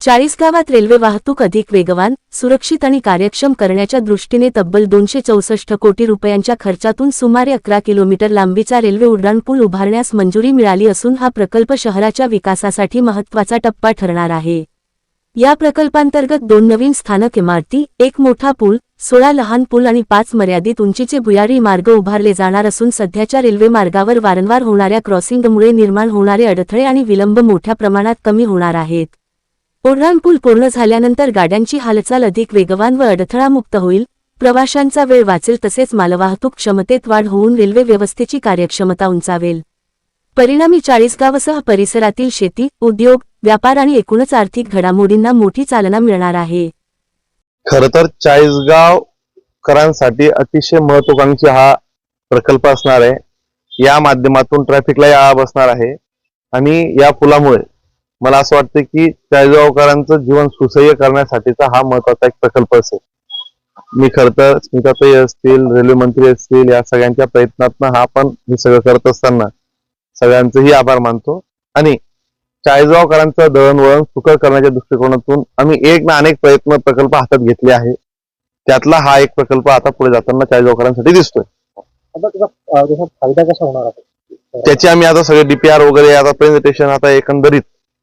40 गावात रेल्वे वाहतूक अधिक वेगवान, सुरक्षित आणि कार्यक्षम करण्याच्या दृष्टीने तब्बल 264 कोटी रुपयांच्या खर्चातून सुमारे 11 किलोमीटर लांबीचा रेल्वे उड्डाणपूल उभारण्यास मंजुरी मिळाली असून हा प्रकल्प शहराच्या विकासासाठी महत्त्वाचा टप्पा ठरणार आहे। या प्रकल्पांतर्गत 2 नवीन स्थानक इमारती, 1 मोठा पूल, 16 लहान पूल आणि 5 मर्यादित उंचीचे भुयारी मार्ग उभारले जाणार असून सध्याच्या रेल्वे मार्गावर वारंवार होणाऱ्या क्रॉसिंगमुळे निर्माण होणारे अडथळे आणि विलंब मोठ्या प्रमाणात कमी होणार आहेत। उड्डाणपूल पूर्ण झाल्यानंतर गाड्यांची हालचाल अधिक वेगवान व अडथळामुक्त होईल, प्रवाशांचा वेळ वाचेल तसेच मालवाहतूक क्षमतेत वाढ होऊन रेल्वे व्यवस्थेची कार्यक्षमता उंचावेल। परिणामी 40 गावासह परिसरातील शेती, उद्योग, व्यापार आणि एकूणच आर्थिक घडामोडींना मोठी चालना मिळणार आहे। खरं तर 40 गावकरांसाठी अतिशय महत्त्वाकांक्षी हा प्रकल्प असणार आहे। या माध्यमातून ट्रॅफिकला आळा बसणार आहे आणि या पुलामुळे मला असं वाटतं की 40 गावकरांचं जीवन सुसह्य करण्यासाठीचा हा महत्त्वाचा एक प्रकल्प असेल। मी खरं तर स्मिताताई असतील, रेल्वे मंत्री असतील, या सगळ्यांच्या प्रयत्नातून हा पण हे सगळं करत असताना सगळ्यांचेही आभार मानतो आणि 40 गावकरांचं दळणवळण सुकर करण्याच्या दृष्टिकोनातून आम्ही एक ना अनेक प्रकल्प हातात घेतले आहे। त्यातला हा एक प्रकल्प आता पुढे जाताना 40 गावकरांसाठी दिसतोय। आता त्याचा फायदा कसा होणार आहे? त्याची आम्ही आता सगळे डीपीआर वगैरे आता प्रेझेंटेशन आता एकंदरीत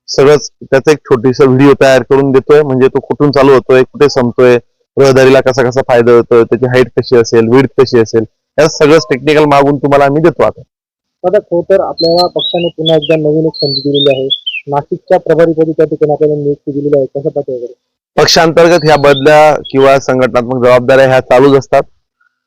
सगळंच त्याचा एक छोटीसा व्हिडिओ तयार करून देतोय। म्हणजे तो कुठून चालू होतोय, कुठे संपतोय, रहदारीला कसा कसा फायदा होतोय, त्याची हाईट कशी असेल, विड्थ कशी असेल, या सगळंच टेक्निकल मागून तुम्हाला आम्ही देतो। आता खरं तर आपल्याला पक्षाने पुन्हा एकदा नवीन एक संधी दिलेली आहे। नाशिकच्या प्रभारीपदी त्या ठिकाणी आपल्याला नियुक्ती दिलेली आहे, कसं पाहता वगैरे? पक्षांतर्गत ह्या बदल्या किंवा संघटनात्मक जबाबदाऱ्या ह्या चालूच असतात।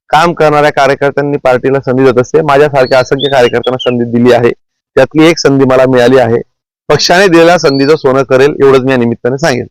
काम करणाऱ्या कार्यकर्त्यांनी पार्टीला संधी देत असते। माझ्यासारख्या असंख्य कार्यकर्त्यांना संधी दिली आहे, त्यातली एक संधी मला मिळाली आहे। पक्षाने दिलेल्या संधीचं सोनं करेल एवढंच मी या निमित्ताने सांगेल।